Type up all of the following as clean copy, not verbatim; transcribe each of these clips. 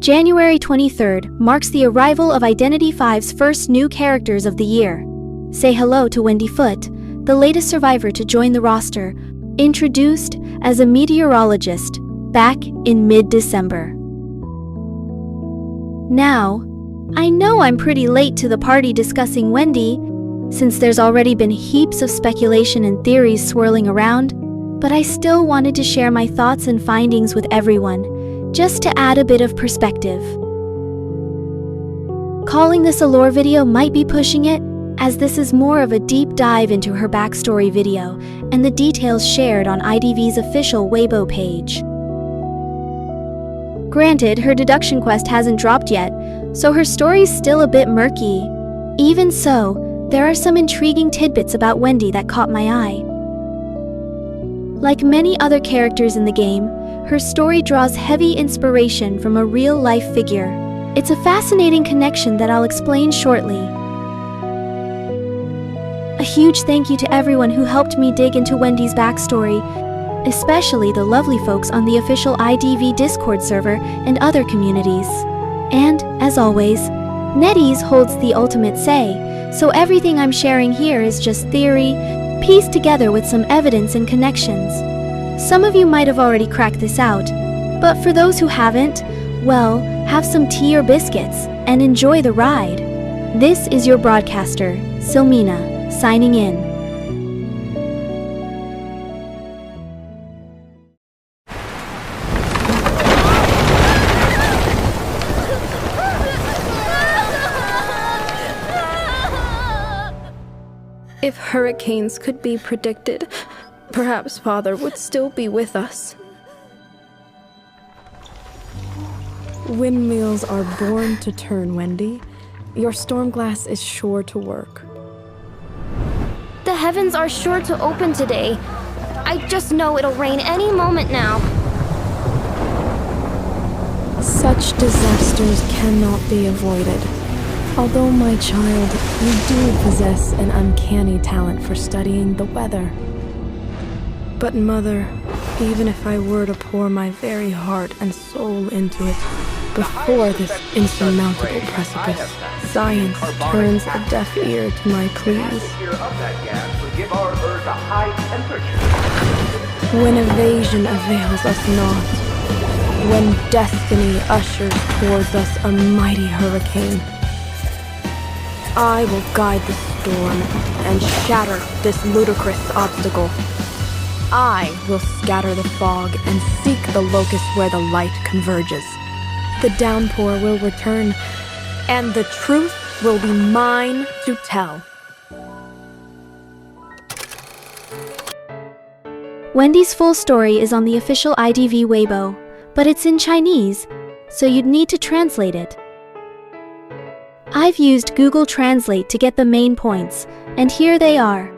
January 23rd marks the arrival of Identity V's first new characters of the year. Say hello to Wendy Foote, the latest survivor to join the roster, introduced as a meteorologist back in mid-December. Now, I know I'm pretty late to the party discussing Wendy, since there's already been heaps of speculation and theories swirling around, but I still wanted to share my thoughts and findings with everyone, just to add a bit of perspective. Calling this a lore video might be pushing it, as this is more of a deep dive into her backstory video and the details shared on IDV's official Weibo page. Granted, her deduction quest hasn't dropped yet, so her story's still a bit murky. Even so, there are some intriguing tidbits about Wendy that caught my eye. Like many other characters in the game, her story draws heavy inspiration from a real-life figure. It's a fascinating connection that I'll explain shortly. A huge thank you to everyone who helped me dig into Wendy's backstory, especially the lovely folks on the official IDV Discord server and other communities. And, as always, NetEase holds the ultimate say, so everything I'm sharing here is just theory, pieced together with some evidence and connections. Some of you might have already cracked this out, but for those who haven't, well, have some tea or biscuits, and enjoy the ride. This is your broadcaster, Silmina, signing in. If hurricanes could be predicted, perhaps Father would still be with us. Windmills are born to turn, Wendy. Your storm glass is sure to work. The heavens are sure to open today. I just know it'll rain any moment now. Such disasters cannot be avoided. Although, my child, you do possess an uncanny talent for studying the weather. But, Mother, even if I were to pour my very heart and soul into it, before this insurmountable precipice, science turns a deaf ear to my pleas. When evasion avails us not, when destiny ushers towards us a mighty hurricane, I will guide the storm and shatter this ludicrous obstacle. I will scatter the fog and seek the locus where the light converges. The downpour will return, and the truth will be mine to tell. Wendy's full story is on the official IDV Weibo, but it's in Chinese, so you'd need to translate it. I've used Google Translate to get the main points, and here they are.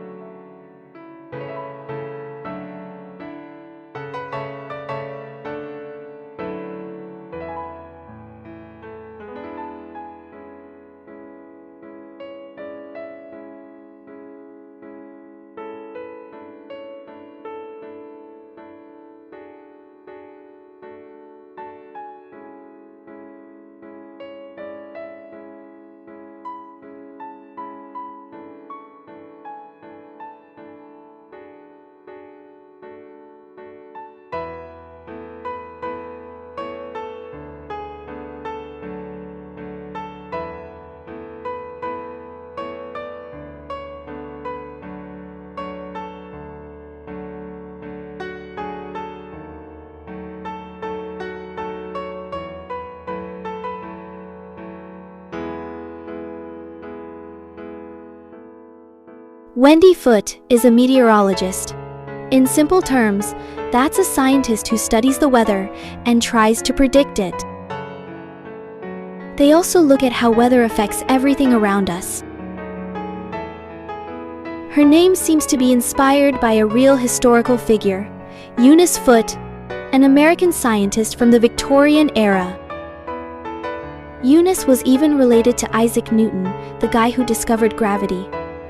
Wendy Foote is a meteorologist. In simple terms, that's a scientist who studies the weather and tries to predict it. They also look at how weather affects everything around us. Her name seems to be inspired by a real historical figure, Eunice Foote, an American scientist from the Victorian era. Eunice was even related to Isaac Newton, the guy who discovered gravity.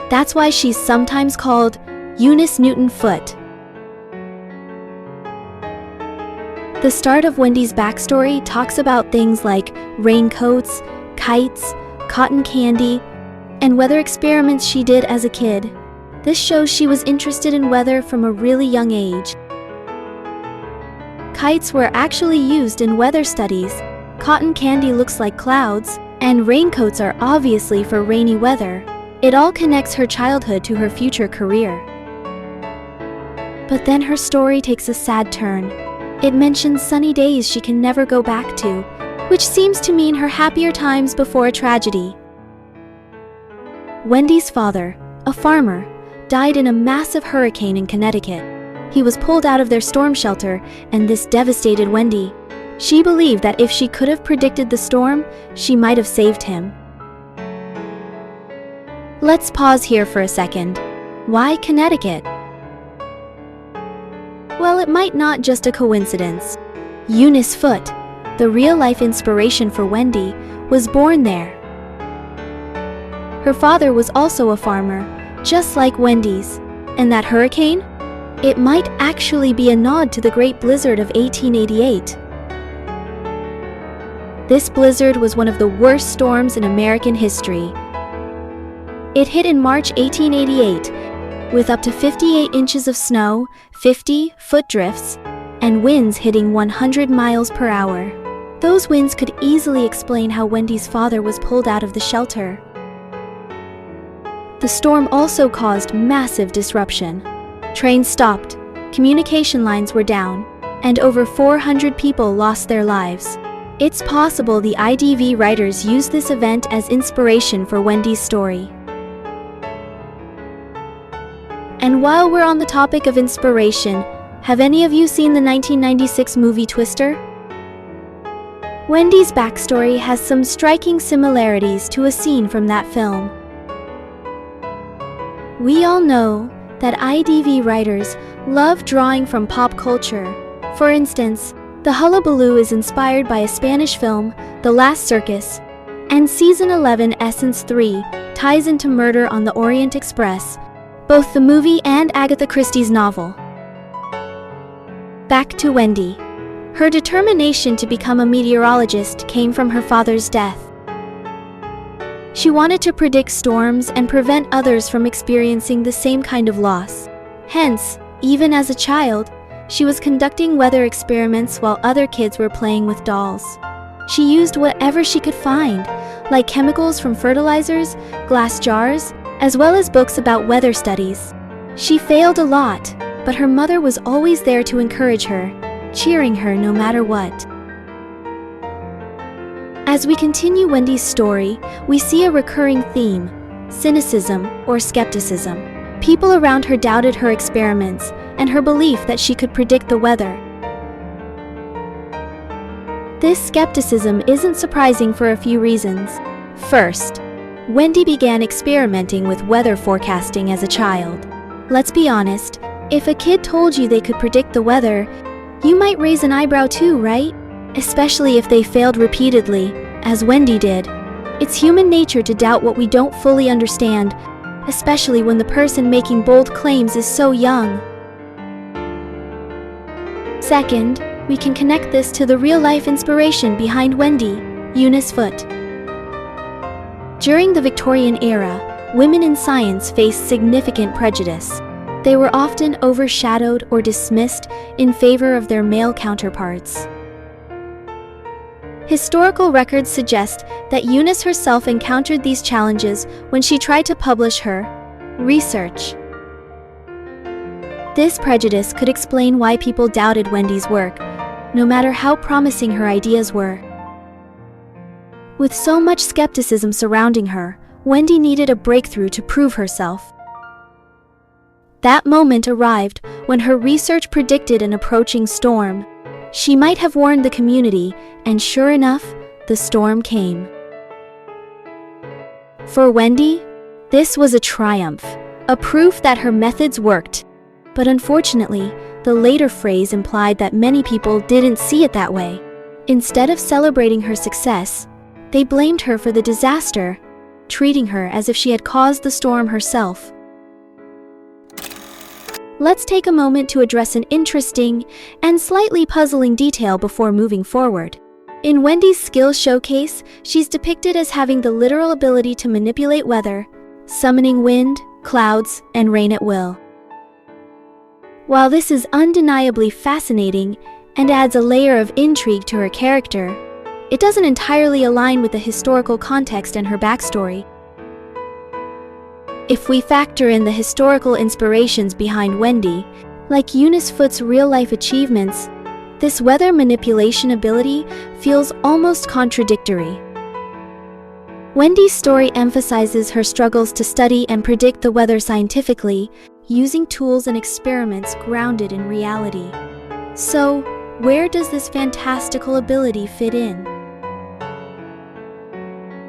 That's why she's sometimes called Eunice Newton Foote. The start of Wendy's backstory talks about things like raincoats, kites, cotton candy, and weather experiments she did as a kid. This shows she was interested in weather from a really young age. Kites were actually used in weather studies. Cotton candy looks like clouds, and raincoats are obviously for rainy weather. It all connects her childhood to her future career. But then her story takes a sad turn. It mentions sunny days she can never go back to, which seems to mean her happier times before a tragedy. Wendy's father, a farmer, died in a massive hurricane in Connecticut. He was pulled out of their storm shelter, and this devastated Wendy. She believed that if she could have predicted the storm, she might have saved him. Let's pause here for a second. Why Connecticut? Well, it might not just a coincidence. Eunice Foote, the real-life inspiration for Wendy, was born there. Her father was also a farmer, just like Wendy's. And that hurricane? It might actually be a nod to the Great Blizzard of 1888. This blizzard was one of the worst storms in American history. It hit in March 1888, with up to 58 inches of snow, 50-foot drifts, and winds hitting 100 miles per hour. Those winds could easily explain how Wendy's father was pulled out of the shelter. The storm also caused massive disruption. Trains stopped, communication lines were down, and over 400 people lost their lives. It's possible the IDV writers used this event as inspiration for Wendy's story. And while we're on the topic of inspiration, have any of you seen the 1996 movie Twister? Wendy's backstory has some striking similarities to a scene from that film. We all know that IDV writers love drawing from pop culture. For instance, the hullabaloo is inspired by a Spanish film, The Last Circus, and Season 11 Essence 3 ties into Murder on the Orient Express, both the movie and Agatha Christie's novel. Back to Wendy. Her determination to become a meteorologist came from her father's death. She wanted to predict storms and prevent others from experiencing the same kind of loss. Hence, even as a child, she was conducting weather experiments while other kids were playing with dolls. She used whatever she could find, like chemicals from fertilizers, glass jars, as well as books about weather studies. She failed a lot, but her mother was always there to encourage her, cheering her no matter what. As we continue Wendy's story, we see a recurring theme: cynicism or skepticism. People around her doubted her experiments and her belief that she could predict the weather. This skepticism isn't surprising for a few reasons. First, Wendy began experimenting with weather forecasting as a child. Let's be honest, if a kid told you they could predict the weather, you might raise an eyebrow too, right? Especially if they failed repeatedly, as Wendy did. It's human nature to doubt what we don't fully understand, especially when the person making bold claims is so young. Second, we can connect this to the real-life inspiration behind Wendy, Eunice Foote. During the Victorian era, women in science faced significant prejudice. They were often overshadowed or dismissed in favor of their male counterparts. Historical records suggest that Eunice herself encountered these challenges when she tried to publish her research. This prejudice could explain why people doubted Wendy's work, no matter how promising her ideas were. With so much skepticism surrounding her, Wendy needed a breakthrough to prove herself. That moment arrived when her research predicted an approaching storm. She might have warned the community, and sure enough, the storm came. For Wendy, this was a triumph, a proof that her methods worked. But unfortunately, the later phrase implied that many people didn't see it that way. Instead of celebrating her success, they blamed her for the disaster, treating her as if she had caused the storm herself. let's take a moment to address an interesting and slightly puzzling detail before moving forward. In Wendy's skills showcase, she's depicted as having the literal ability to manipulate weather, summoning wind, clouds, and rain at will. While this is undeniably fascinating and adds a layer of intrigue to her character, it doesn't entirely align with the historical context and her backstory. If we factor in the historical inspirations behind Wendy, like Eunice Foote's real-life achievements, this weather manipulation ability feels almost contradictory. Wendy's story emphasizes her struggles to study and predict the weather scientifically, using tools and experiments grounded in reality. So, where does this fantastical ability fit in?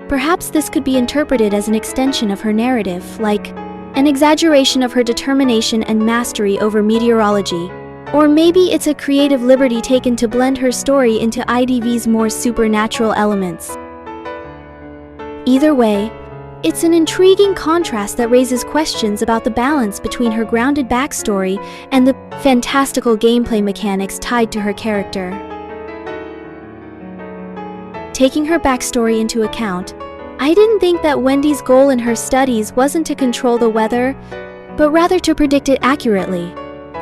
Perhaps this could be interpreted as an extension of her narrative, like an exaggeration of her determination and mastery over meteorology. Or maybe it's a creative liberty taken to blend her story into IDV's more supernatural elements. Either way, it's an intriguing contrast that raises questions about the balance between her grounded backstory and the fantastical gameplay mechanics tied to her character. Taking her backstory into account, I didn't think that Wendy's goal in her studies wasn't to control the weather, but rather to predict it accurately.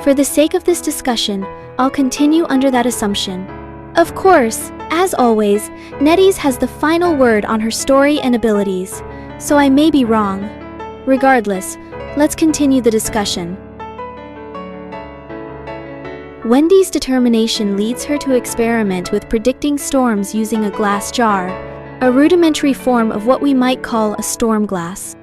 For the sake of this discussion, I'll continue under that assumption. Of course, as always, NetEase has the final word on her story and abilities, so I may be wrong. Regardless, let's continue the discussion. Wendy's determination leads her to experiment with predicting storms using a glass jar, a rudimentary form of what we might call a storm glass.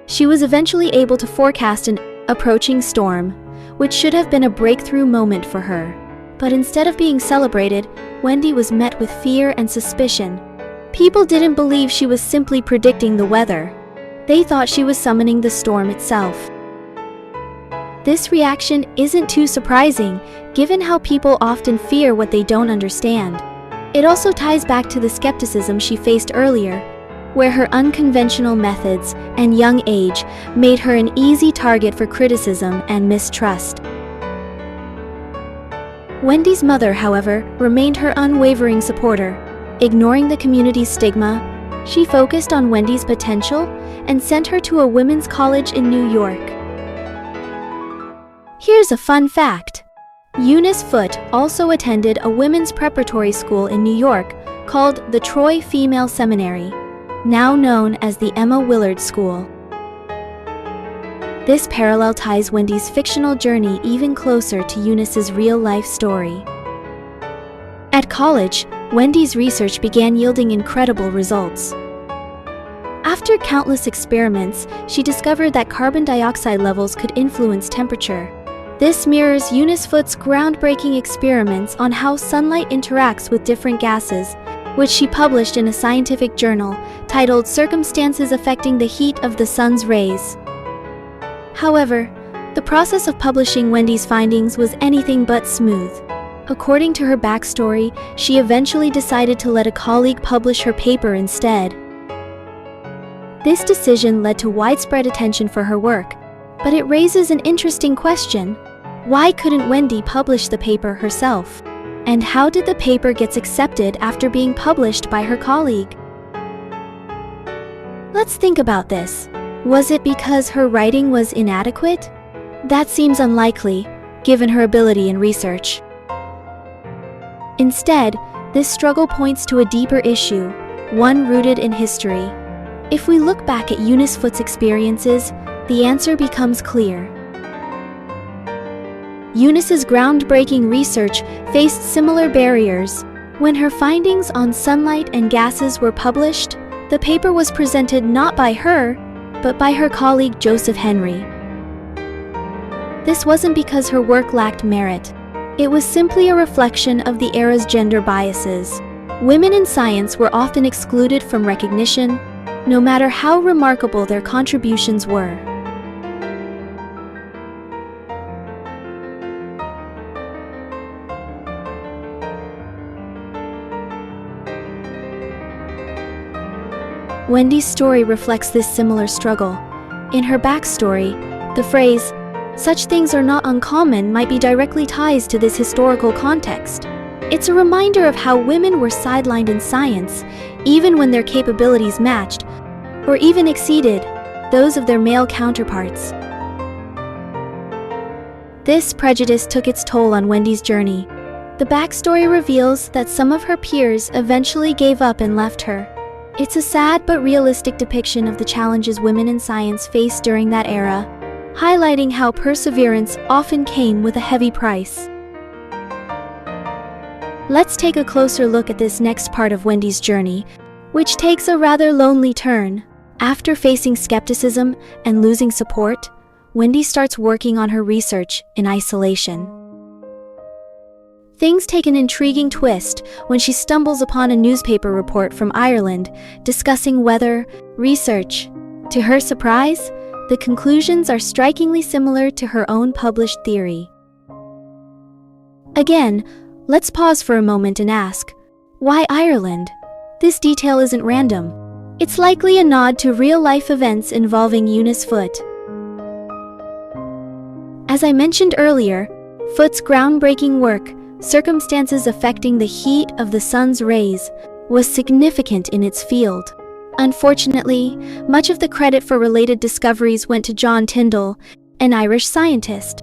She was eventually able to forecast an approaching storm, which should have been a breakthrough moment for her. But instead of being celebrated, Wendy was met with fear and suspicion. People didn't believe she was simply predicting the weather. They thought she was summoning the storm itself. This reaction isn't too surprising, given how people often fear what they don't understand. It also ties back to the skepticism she faced earlier, where her unconventional methods and young age made her an easy target for criticism and mistrust. Wendy's mother, however, remained her unwavering supporter. Ignoring the community's stigma, she focused on Wendy's potential and sent her to a women's college in New York. Here's a fun fact. Eunice Foote also attended a women's preparatory school in New York called the Troy Female Seminary, now known as the Emma Willard School. This parallel ties Wendy's fictional journey even closer to Eunice's real-life story. At college, Wendy's research began yielding incredible results. After countless experiments, she discovered that carbon dioxide levels could influence temperature. This mirrors Eunice Foote's groundbreaking experiments on how sunlight interacts with different gases, which she published in a scientific journal titled Circumstances Affecting the Heat of the Sun's Rays. However, the process of publishing Wendy's findings was anything but smooth. According to her backstory, she eventually decided to let a colleague publish her paper instead. This decision led to widespread attention for her work, but it raises an interesting question. Why couldn't Wendy publish the paper herself? And how did the paper get accepted after being published by her colleague? Let's think about this. Was it because her writing was inadequate? That seems unlikely, given her ability in research. Instead, this struggle points to a deeper issue, one rooted in history. If we look back at Eunice Foote's experiences, the answer becomes clear. Eunice's groundbreaking research faced similar barriers. When her findings on sunlight and gases were published, the paper was presented not by her, but by her colleague Joseph Henry. This wasn't because her work lacked merit. It was simply a reflection of the era's gender biases. Women in science were often excluded from recognition, no matter how remarkable their contributions were. Wendy's story reflects this similar struggle. In her backstory, the phrase, such things are not uncommon might be directly ties to this historical context. It's a reminder of how women were sidelined in science, even when their capabilities matched, or even exceeded, those of their male counterparts. This prejudice took its toll on Wendy's journey. The backstory reveals that some of her peers eventually gave up and left her. It's a sad but realistic depiction of the challenges women in science faced during that era, highlighting how perseverance often came with a heavy price. Let's take a closer look at this next part of Wendy's journey, which takes a rather lonely turn. After facing skepticism and losing support, Wendy starts working on her research in isolation. Things take an intriguing twist when she stumbles upon a newspaper report from Ireland discussing weather research. To her surprise, the conclusions are strikingly similar to her own published theory. Again, let's pause for a moment and ask, why Ireland? This detail isn't random. It's likely a nod to real-life events involving Eunice Foote. As I mentioned earlier, Foote's groundbreaking work, Circumstances Affecting the Heat of the Sun's Rays, was significant in its field. Unfortunately, much of the credit for related discoveries went to John Tyndall, an Irish scientist.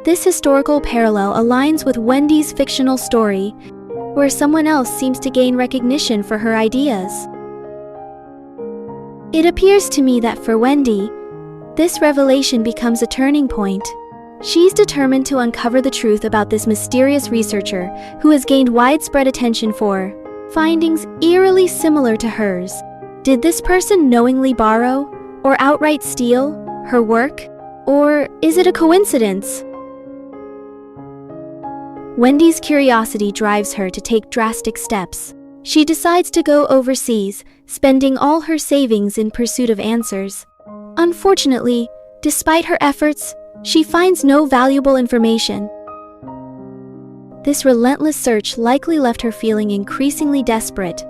This historical parallel aligns with Wendy's fictional story, where someone else seems to gain recognition for her ideas. It appears to me that for Wendy, this revelation becomes a turning point. She's determined to uncover the truth about this mysterious researcher who has gained widespread attention for findings eerily similar to hers. Did this person knowingly borrow or outright steal her work? Or is it a coincidence? Wendy's curiosity drives her to take drastic steps. She decides to go overseas, spending all her savings in pursuit of answers. Unfortunately, despite her efforts, she finds no valuable information. This relentless search likely left her feeling increasingly desperate,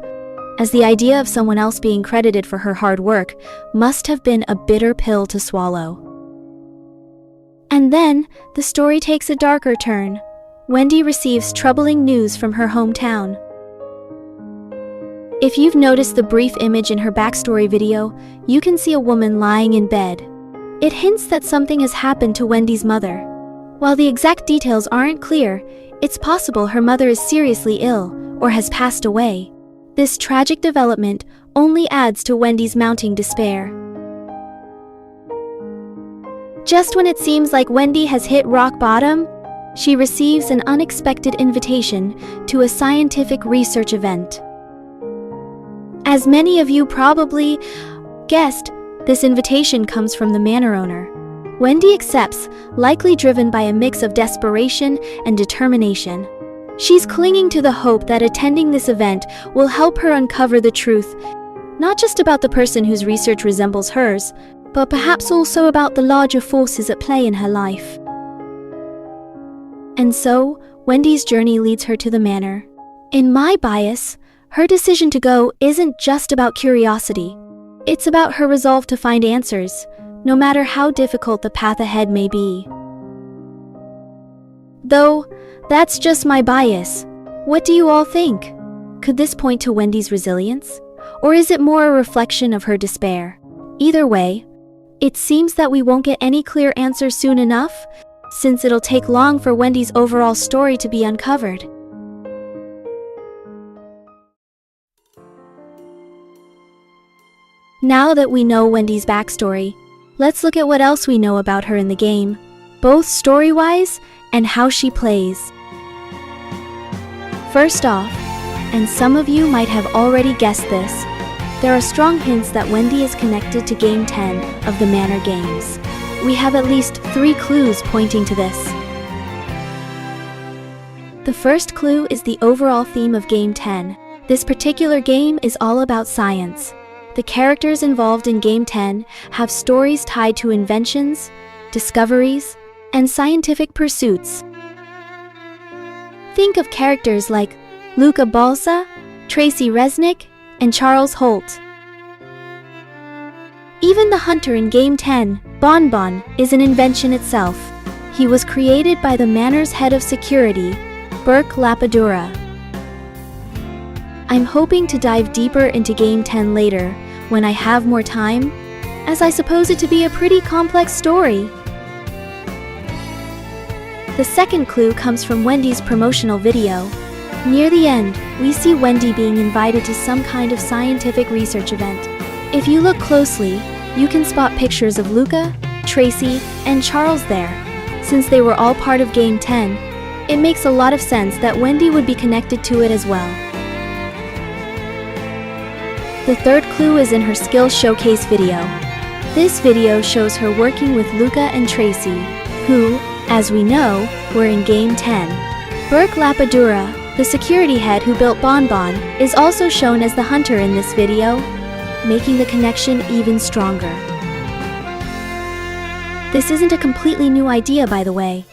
as the idea of someone else being credited for her hard work must have been a bitter pill to swallow. And then, the story takes a darker turn. Wendy receives troubling news from her hometown. If you've noticed the brief image in her backstory video, you can see a woman lying in bed. It hints that something has happened to Wendy's mother. While the exact details aren't clear, it's possible her mother is seriously ill or has passed away. This tragic development only adds to Wendy's mounting despair. Just when it seems like Wendy has hit rock bottom, she receives an unexpected invitation to a scientific research event. As many of you probably guessed, this invitation comes from the manor owner. Wendy accepts, likely driven by a mix of desperation and determination. She's clinging to the hope that attending this event will help her uncover the truth, not just about the person whose research resembles hers, but perhaps also about the larger forces at play in her life. And so, Wendy's journey leads her to the manor. In my bias, her decision to go isn't just about curiosity. It's about her resolve to find answers, no matter how difficult the path ahead may be. Though, that's just my bias. What do you all think? Could this point to Wendy's resilience? Or is it more a reflection of her despair? Either way, it seems that we won't get any clear answers soon enough, since it'll take long for Wendy's overall story to be uncovered. Now that we know Wendy's backstory, let's look at what else we know about her in the game, both story-wise and how she plays. First off, and some of you might have already guessed this, there are strong hints that Wendy is connected to Game 10 of the Manor Games. We have at least 3 clues pointing to this. The first clue is the overall theme of Game 10. This particular game is all about science. The characters involved in Game 10 have stories tied to inventions, discoveries, and scientific pursuits. Think of characters like Luca Balsa, Tracy Resnick, and Charles Holt. Even the hunter in Game 10, Bon Bon, is an invention itself. He was created by the Manor's head of security, Burke Lapadura. I'm hoping to dive deeper into Game 10 later, when I have more time, as I suppose it to be a pretty complex story. The second clue comes from Wendy's promotional video. Near the end, we see Wendy being invited to some kind of scientific research event. If you look closely, you can spot pictures of Luca, Tracy, and Charles there. Since they were all part of Game 10, it makes a lot of sense that Wendy would be connected to it as well. The third clue is in her skills showcase video. This video shows her working with Luca and Tracy, who, as we know, were in Game 10. Burke Lapadura, the security head who built Bon Bon, is also shown as the hunter in this video, making the connection even stronger. This isn't a completely new idea, by the way.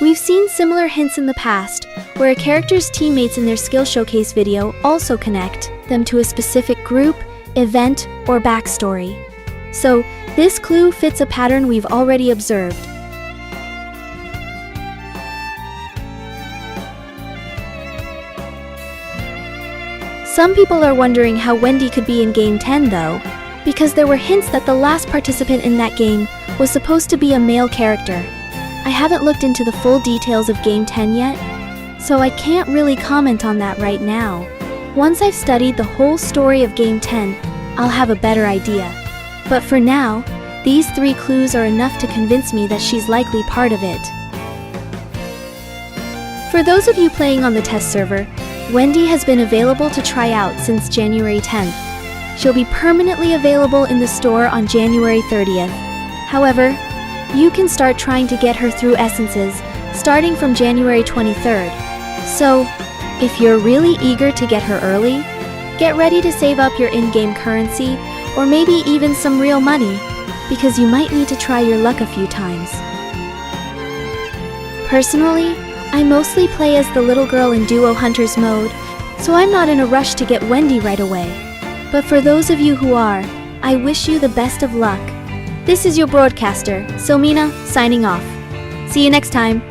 We've seen similar hints in the past, where a character's teammates in their skill showcase video also connect them to a specific group, event, or backstory. So, this clue fits a pattern we've already observed. Some people are wondering how Wendy could be in Game 10 though, because there were hints that the last participant in that game was supposed to be a male character. I haven't looked into the full details of Game 10 yet, so I can't really comment on that right now. Once I've studied the whole story of Game 10, I'll have a better idea. But for now, these 3 clues are enough to convince me that she's likely part of it. For those of you playing on the test server, Wendy has been available to try out since January 10th. She'll be permanently available in the store on January 30th. However, you can start trying to get her through essences starting from January 23rd. So, if you're really eager to get her early, get ready to save up your in-game currency or maybe even some real money, because you might need to try your luck a few times. Personally, I mostly play as the little girl in Duo Hunters mode, so I'm not in a rush to get Wendy right away. But for those of you who are, I wish you the best of luck. This is your broadcaster, Silmina, signing off. See you next time.